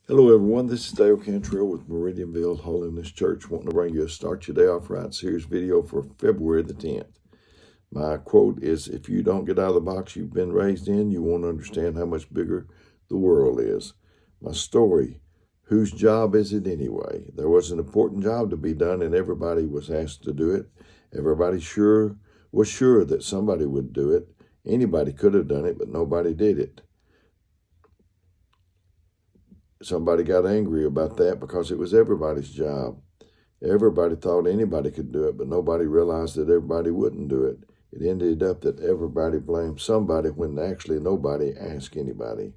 Hello, everyone. This is Dale Cantrell with Meridianville Holiness Church, wanting to bring you a Start Your Day Off Right series video for February the 10th. My quote is, if you don't get out of the box you've been raised in, you won't understand how much bigger the world is. My story, whose job is it anyway? There was an important job to be done, and everybody was asked to do it. Everybody was sure that somebody would do it. Anybody could have done it, but nobody did it. Somebody got angry about that because it was everybody's job. Everybody thought anybody could do it, but nobody realized that everybody wouldn't do it. It ended up that everybody blamed somebody when actually nobody asked anybody.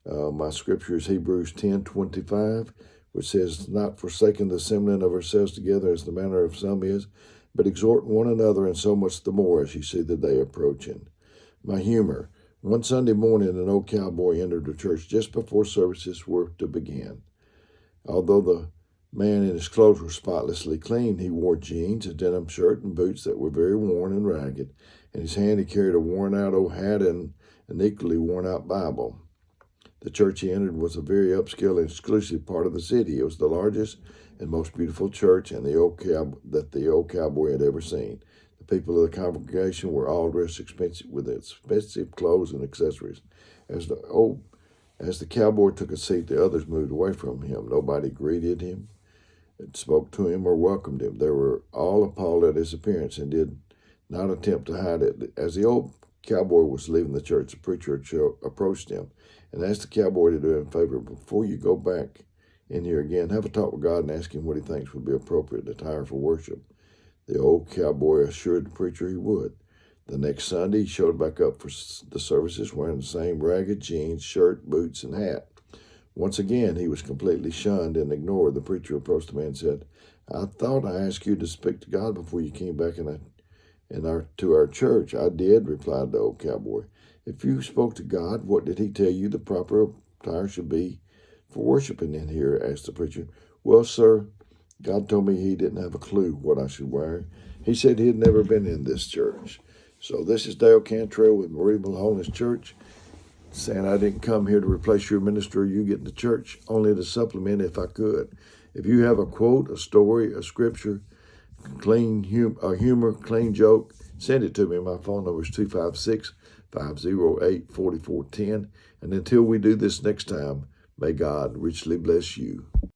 My scripture is Hebrews 10:25, which says, not forsaking the assembling of ourselves together as the manner of some is, but exhorting one another, and so much the more as you see the day approaching. My humor. One Sunday morning, an old cowboy entered the church just before services were to begin. Although the man and his clothes were spotlessly clean, he wore jeans, a denim shirt, and boots that were very worn and ragged. In his hand, he carried a worn-out old hat and an equally worn-out Bible. The church he entered was a very upscale and exclusive part of the city. It was the largest and most beautiful church that the old cowboy had ever seen. The people of the congregation were all dressed with expensive clothes and accessories. As the cowboy took a seat, the others moved away from him. Nobody greeted him, spoke to him, or welcomed him. They were all appalled at his appearance and did not attempt to hide it. As the old cowboy was leaving the church, the preacher approached him and asked the cowboy to do him a favor. Before you go back in here again, have a talk with God and ask him what he thinks would be appropriate attire for worship. The old cowboy assured the preacher he would. The next Sunday, he showed back up for the services wearing the same ragged jeans, shirt, boots, and hat. Once again, he was completely shunned and ignored. The preacher approached the man and said, I thought I asked you to speak to God before you came back to our church. I did, replied the old cowboy. If you spoke to God, what did he tell you the proper attire should be for worshiping in here? Asked the preacher. Well, sir, God told me he didn't have a clue what I should wear. He said he had never been in this church. So this is Dale Cantrell with Meridianville Holiness Church, saying I didn't come here to replace your minister or you getting to church, only to supplement if I could. If you have a quote, a story, a scripture, a humor, clean joke, send it to me. My phone number is 256-508-4410. And until we do this next time, may God richly bless you.